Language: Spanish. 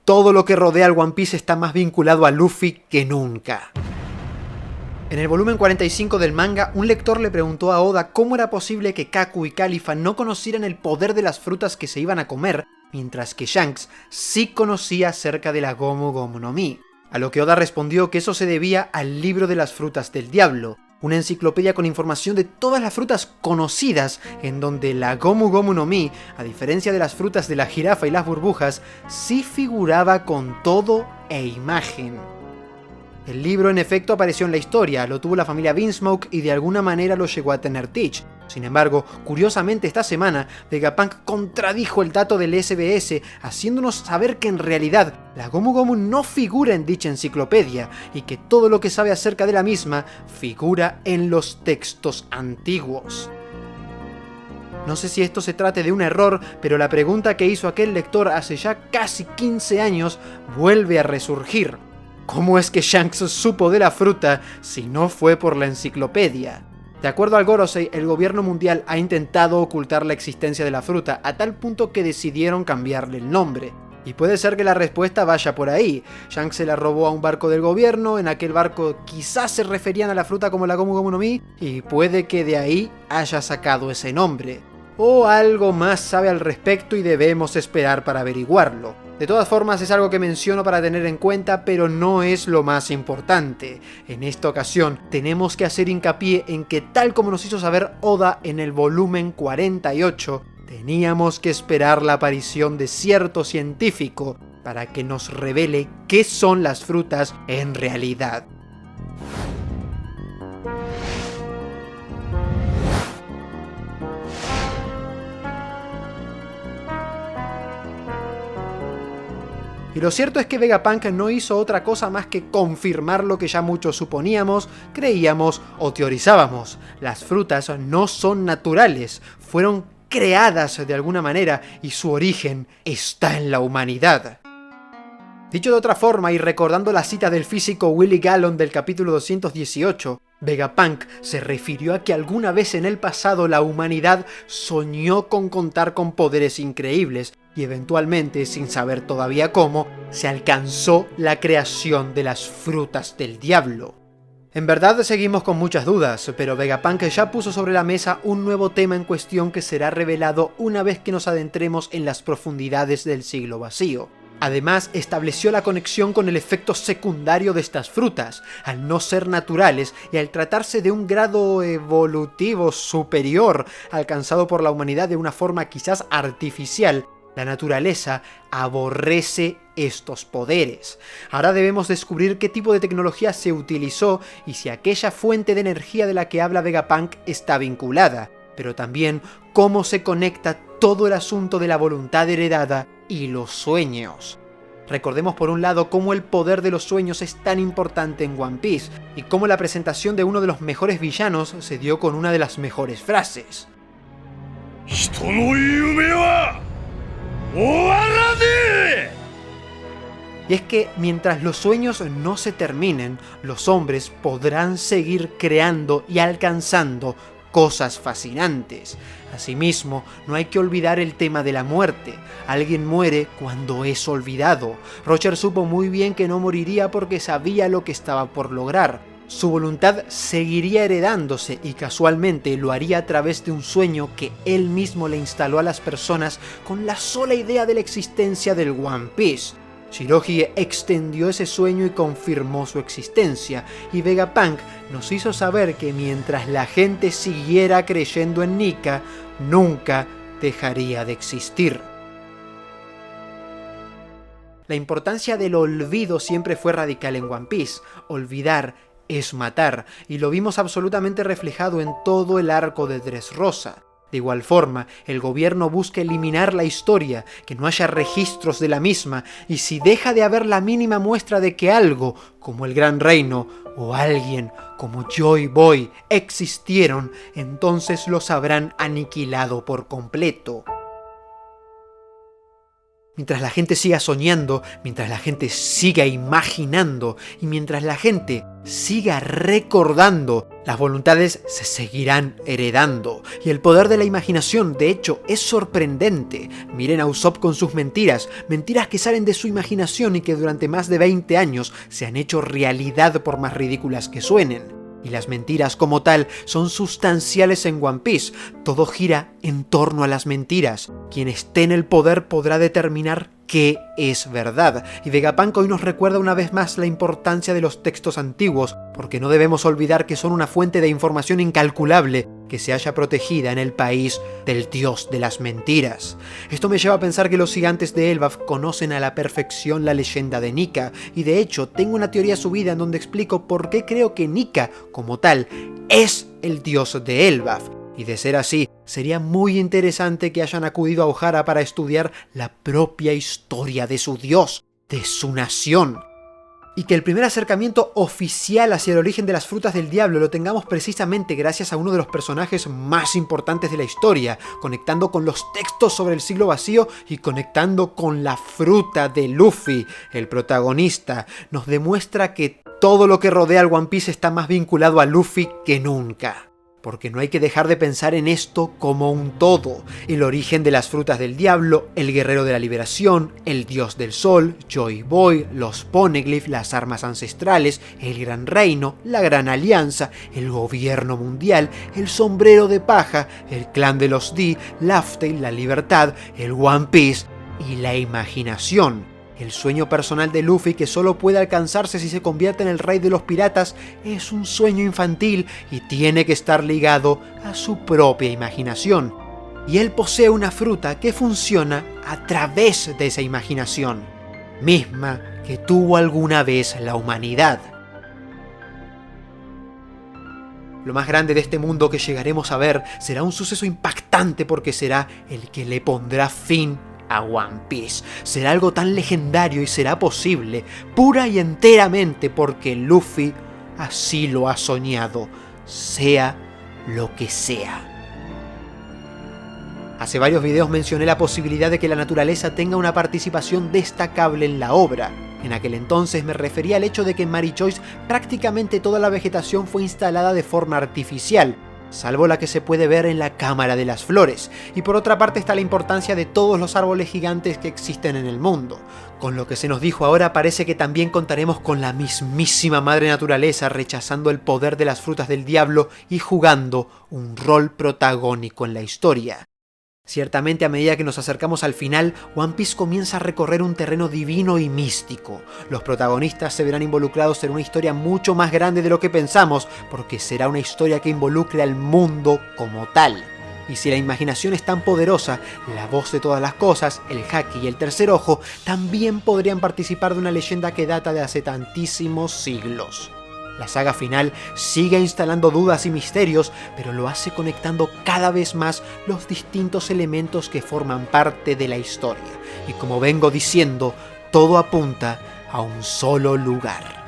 todo lo que rodea al One Piece está más vinculado a Luffy que nunca. En el volumen 45 del manga, un lector le preguntó a Oda cómo era posible que Kaku y Kalifa no conocieran el poder de las frutas que se iban a comer, mientras que Shanks sí conocía acerca de la Gomu Gomu no Mi. A lo que Oda respondió que eso se debía al libro de las frutas del diablo, una enciclopedia con información de todas las frutas conocidas, en donde la Gomu Gomu no Mi, a diferencia de las frutas de la jirafa y las burbujas, sí figuraba con todo e imagen. El libro en efecto apareció en la historia, lo tuvo la familia Vinsmoke y de alguna manera lo llegó a tener Teach. Sin embargo, curiosamente esta semana, Vegapunk contradijo el dato del SBS, haciéndonos saber que en realidad la Gomu Gomu no figura en dicha enciclopedia, y que todo lo que sabe acerca de la misma figura en los textos antiguos. No sé si esto se trate de un error, pero la pregunta que hizo aquel lector hace ya casi 15 años vuelve a resurgir. ¿Cómo es que Shanks supo de la fruta si no fue por la enciclopedia? De acuerdo al Gorosei, el gobierno mundial ha intentado ocultar la existencia de la fruta a tal punto que decidieron cambiarle el nombre. Y puede ser que la respuesta vaya por ahí. Shanks se la robó a un barco del gobierno, en aquel barco quizás se referían a la fruta como la Gomu Gomu no Mi, y puede que de ahí haya sacado ese nombre. O algo más sabe al respecto y debemos esperar para averiguarlo. De todas formas es algo que menciono para tener en cuenta, pero no es lo más importante. En esta ocasión tenemos que hacer hincapié en que, tal como nos hizo saber Oda en el volumen 48, teníamos que esperar la aparición de cierto científico para que nos revele qué son las frutas en realidad. Y lo cierto es que Vegapunk no hizo otra cosa más que confirmar lo que ya muchos suponíamos, creíamos o teorizábamos. Las frutas no son naturales, fueron creadas de alguna manera y su origen está en la humanidad. Dicho de otra forma y recordando la cita del físico Willie Gallon del capítulo 218, Vegapunk se refirió a que alguna vez en el pasado la humanidad soñó con contar con poderes increíbles y eventualmente, sin saber todavía cómo, se alcanzó la creación de las frutas del diablo. En verdad seguimos con muchas dudas, pero Vegapunk ya puso sobre la mesa un nuevo tema en cuestión que será revelado una vez que nos adentremos en las profundidades del siglo vacío. Además, estableció la conexión con el efecto secundario de estas frutas, al no ser naturales y al tratarse de un grado evolutivo superior alcanzado por la humanidad de una forma quizás artificial. La naturaleza aborrece estos poderes. Ahora debemos descubrir qué tipo de tecnología se utilizó y si aquella fuente de energía de la que habla Vegapunk está vinculada, pero también cómo se conecta todo el asunto de la voluntad heredada y los sueños. Recordemos por un lado cómo el poder de los sueños es tan importante en One Piece y cómo la presentación de uno de los mejores villanos se dio con una de las mejores frases. Y es que mientras los sueños no se terminen, los hombres podrán seguir creando y alcanzando cosas fascinantes. Asimismo, no hay que olvidar el tema de la muerte. Alguien muere cuando es olvidado. Roger supo muy bien que no moriría porque sabía lo que estaba por lograr. Su voluntad seguiría heredándose y casualmente lo haría a través de un sueño que él mismo le instaló a las personas con la sola idea de la existencia del One Piece. Shirohige extendió ese sueño y confirmó su existencia, y Vegapunk nos hizo saber que mientras la gente siguiera creyendo en Nika, nunca dejaría de existir. La importancia del olvido siempre fue radical en One Piece. Olvidar es matar, y lo vimos absolutamente reflejado en todo el arco de Dressrosa. De igual forma, el gobierno busca eliminar la historia, que no haya registros de la misma, y si deja de haber la mínima muestra de que algo, como el Gran Reino, o alguien como Joy Boy, existieron, entonces los habrán aniquilado por completo. Mientras la gente siga soñando, mientras la gente siga imaginando y mientras la gente siga recordando, las voluntades se seguirán heredando. Y el poder de la imaginación, de hecho, es sorprendente. Miren a Usopp con sus mentiras, mentiras que salen de su imaginación y que durante más de 20 años se han hecho realidad por más ridículas que suenen. Y las mentiras como tal son sustanciales en One Piece. Todo gira en torno a las mentiras. Quien esté en el poder podrá determinar qué es verdad. Y Vegapunk hoy nos recuerda una vez más la importancia de los textos antiguos, porque no debemos olvidar que son una fuente de información incalculable que se halla protegida en el país del dios de las mentiras. Esto me lleva a pensar que los gigantes de Elbaf conocen a la perfección la leyenda de Nika, y de hecho tengo una teoría subida en donde explico por qué creo que Nika, como tal, es el dios de Elbaf. Y de ser así, sería muy interesante que hayan acudido a Ohara para estudiar la propia historia de su dios, de su nación. Y que el primer acercamiento oficial hacia el origen de las frutas del diablo lo tengamos precisamente gracias a uno de los personajes más importantes de la historia, conectando con los textos sobre el siglo vacío y conectando con la fruta de Luffy, el protagonista, nos demuestra que todo lo que rodea al One Piece está más vinculado a Luffy que nunca. Porque no hay que dejar de pensar en esto como un todo. El origen de las frutas del diablo, el guerrero de la liberación, el dios del sol, Joy Boy, los Poneglyph, las armas ancestrales, el gran reino, la gran alianza, el gobierno mundial, el sombrero de paja, el clan de los D, Laugh Tale, la libertad, el One Piece y la imaginación. El sueño personal de Luffy, que solo puede alcanzarse si se convierte en el rey de los piratas, es un sueño infantil y tiene que estar ligado a su propia imaginación. Y él posee una fruta que funciona a través de esa imaginación, misma que tuvo alguna vez la humanidad. Lo más grande de este mundo que llegaremos a ver será un suceso impactante porque será el que le pondrá fin a One Piece. Será algo tan legendario y será posible pura y enteramente porque Luffy así lo ha soñado, sea lo que sea. Hace varios videos mencioné la posibilidad de que la naturaleza tenga una participación destacable en la obra. En aquel entonces me refería al hecho de que en Mary Joyce prácticamente toda la vegetación fue instalada de forma artificial, salvo la que se puede ver en la Cámara de las Flores, y por otra parte está la importancia de todos los árboles gigantes que existen en el mundo. Con lo que se nos dijo ahora parece que también contaremos con la mismísima madre naturaleza rechazando el poder de las frutas del diablo y jugando un rol protagónico en la historia. Ciertamente a medida que nos acercamos al final, One Piece comienza a recorrer un terreno divino y místico. Los protagonistas se verán involucrados en una historia mucho más grande de lo que pensamos, porque será una historia que involucre al mundo como tal. Y si la imaginación es tan poderosa, la voz de todas las cosas, el Haki y el tercer ojo también podrían participar de una leyenda que data de hace tantísimos siglos. La saga final sigue instalando dudas y misterios, pero lo hace conectando cada vez más los distintos elementos que forman parte de la historia. Y como vengo diciendo, todo apunta a un solo lugar.